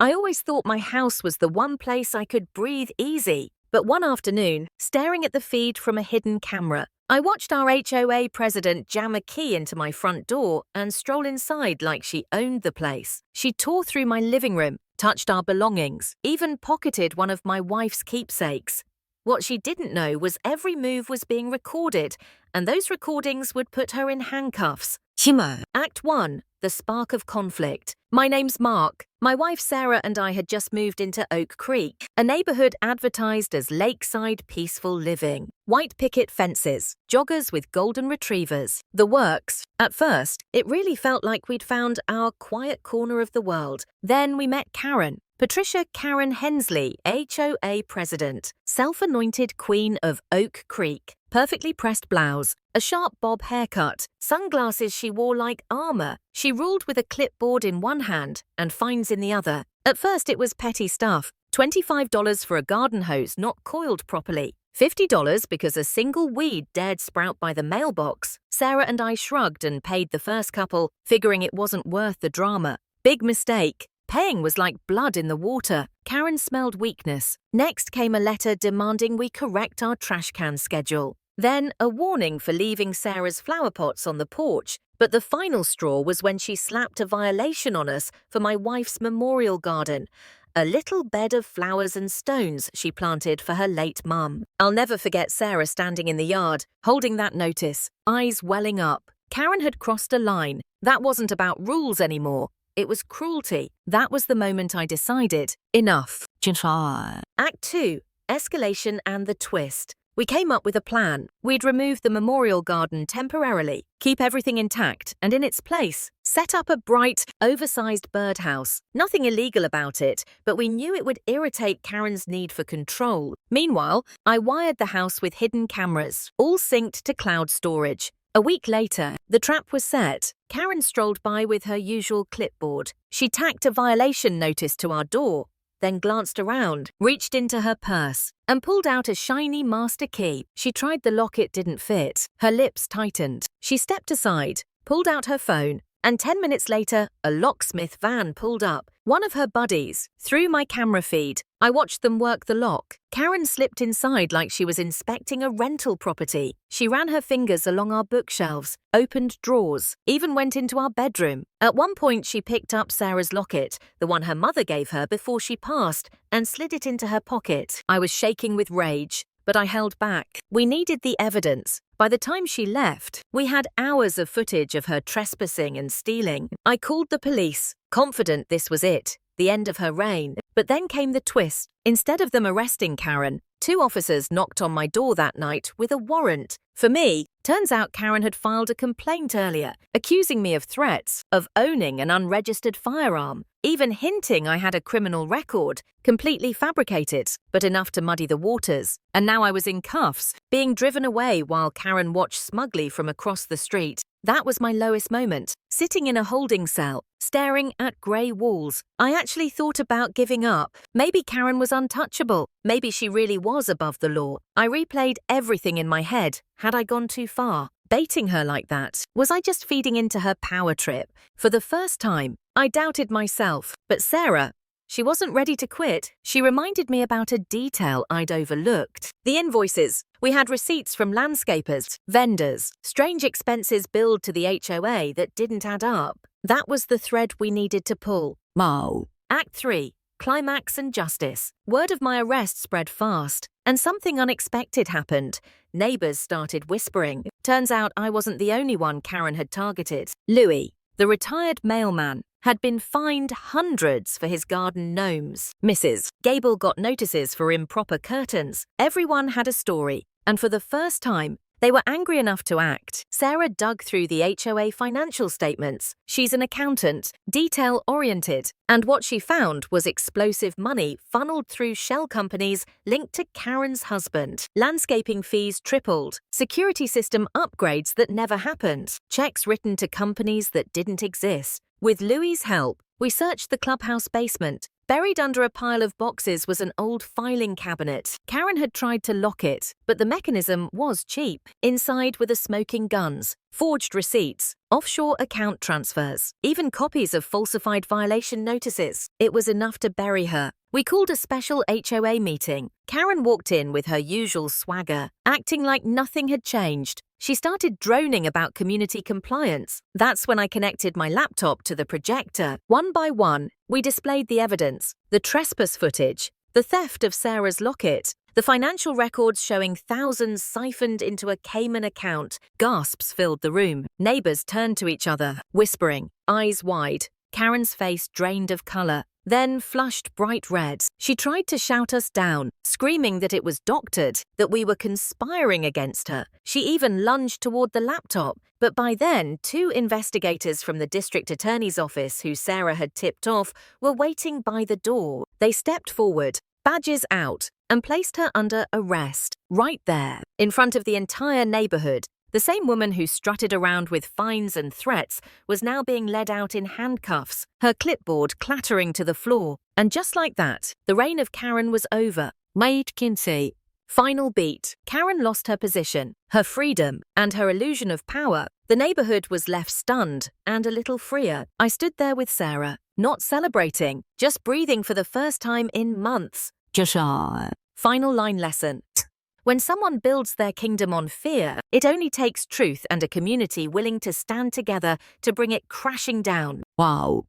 I always thought my house was the one place I could breathe easy. But one afternoon, staring at the feed from a hidden camera, I watched our HOA president jam a key into my front door and stroll inside like she owned the place. She tore through my living room, touched our belongings, even pocketed one of my wife's keepsakes. What she didn't know was every move was being recorded, and those recordings would put her in handcuffs. Act 1. The Spark of Conflict. My name's Mark. My wife Sarah and I had just moved into Oak Creek, a neighborhood advertised as lakeside peaceful living. White picket fences, joggers with golden retrievers, the works. At first, it really felt like we'd found our quiet corner of the world. Then we met Karen. Patricia Karen Hensley, HOA president, self-anointed queen of Oak Creek. Perfectly pressed blouse, a sharp bob haircut, sunglasses she wore like armor. She ruled with a clipboard in one hand and fines in the other. At first it was petty stuff, $25 for a garden hose not coiled properly, $50 because a single weed dared sprout by the mailbox. Sarah and I shrugged and paid the first couple, figuring it wasn't worth the drama. Big mistake. Paying was like blood in the water. Karen smelled weakness. Next came a letter demanding we correct our trash can schedule. Then a warning for leaving Sarah's flower pots on the porch. But the final straw was when she slapped a violation on us for my wife's memorial garden. A little bed of flowers and stones she planted for her late mum. I'll never forget Sarah standing in the yard, holding that notice, eyes welling up. Karen had crossed a line. That wasn't about rules anymore. It was cruelty. That was the moment I decided, enough. Act 2. Escalation and the twist. We came up with a plan. We'd remove the memorial garden temporarily, keep everything intact, and in its place, set up a bright, oversized birdhouse. Nothing illegal about it, but we knew it would irritate Karen's need for control. Meanwhile, I wired the house with hidden cameras, all synced to cloud storage. A week later, the trap was set. Karen strolled by with her usual clipboard. She tacked a violation notice to our door, then glanced around, reached into her purse, and pulled out a shiny master key. She tried the lock, it didn't fit. Her lips tightened. She stepped aside, pulled out her phone, and 10 minutes later, a locksmith van pulled up. One of her buddies, through my camera feed, I watched them work the lock. Karen slipped inside like she was inspecting a rental property. She ran her fingers along our bookshelves, opened drawers, even went into our bedroom. At one point, she picked up Sarah's locket, the one her mother gave her before she passed, and slid it into her pocket. I was shaking with rage, but I held back. We needed the evidence. By the time she left, we had hours of footage of her trespassing and stealing. I called the police, confident this was it, the end of her reign. But then came the twist. Instead of them arresting Karen, 2 officers knocked on my door that night with a warrant. For me, turns out Karen had filed a complaint earlier, accusing me of threats, of owning an unregistered firearm, even hinting I had a criminal record, completely fabricated, but enough to muddy the waters. And now I was in cuffs, being driven away while Karen watched smugly from across the street. That was my lowest moment, sitting in a holding cell, staring at grey walls. I actually thought about giving up. Maybe Karen was untouchable. Maybe she really was above the law. I replayed everything in my head. Had I gone too far? Baiting her like that? Was I just feeding into her power trip? For the first time, I doubted myself. But Sarah, she wasn't ready to quit. She reminded me about a detail I'd overlooked. The invoices. We had receipts from landscapers, vendors, strange expenses billed to the HOA that didn't add up. That was the thread we needed to pull. Act 3. Climax and justice. Word of my arrest spread fast, and something unexpected happened. Neighbors started whispering. Turns out I wasn't the only one Karen had targeted. Louis, the retired mailman, had been fined hundreds for his garden gnomes. Mrs. Gable got notices for improper curtains. Everyone had a story, and for the first time, they were angry enough to act. Sarah dug through the HOA financial statements. She's an accountant, detail-oriented, and what she found was explosive money funneled through shell companies linked to Karen's husband. Landscaping fees tripled, security system upgrades that never happened, checks written to companies that didn't exist. With Louis's help, we searched the clubhouse basement, Buried under a pile of boxes was an old filing cabinet. Karen had tried to lock it, but the mechanism was cheap. Inside were the smoking guns, forged receipts, offshore account transfers, even copies of falsified violation notices. It was enough to bury her. We called a special HOA meeting. Karen walked in with her usual swagger, acting like nothing had changed. She started droning about community compliance. That's when I connected my laptop to the projector. One by one, we displayed the evidence, the trespass footage, the theft of Sarah's locket, the financial records showing thousands siphoned into a Cayman account. Gasps filled the room. Neighbors turned to each other, whispering, eyes wide. Karen's face drained of color, then flushed bright red. She tried to shout us down, screaming that it was doctored, that we were conspiring against her. She even lunged toward the laptop, but by then, 2 investigators from the district attorney's office who Sarah had tipped off were waiting by the door. They stepped forward, badges out, and placed her under arrest, right there, in front of the entire neighborhood. The same woman who strutted around with fines and threats was now being led out in handcuffs, her clipboard clattering to the floor. And just like that, the reign of Karen was over. Maid Kinsey. Final beat. Karen lost her position, her freedom, and her illusion of power. The neighborhood was left stunned and a little freer. I stood there with Sarah, not celebrating, just breathing for the first time in months. Final line lesson. When someone builds their kingdom on fear, it only takes truth and a community willing to stand together to bring it crashing down. Wow.